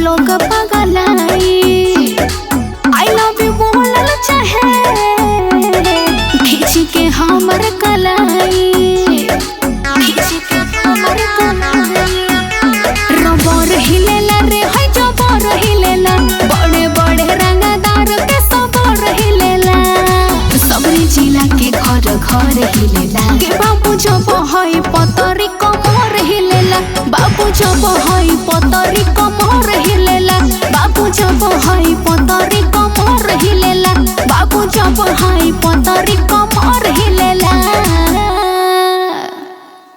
लोग पगलाई I love you बोलल चाहे खींच के हमर कलाई खींच के हमर कलाई रबर हिलेला रे है जबर हिलेला बड़े बड़े रंगदार के सबर हिलेला सबरी जिला के घर घर हिलेला के बाबू जब है पतरी कमर हिलेला बाबू जब है पतरी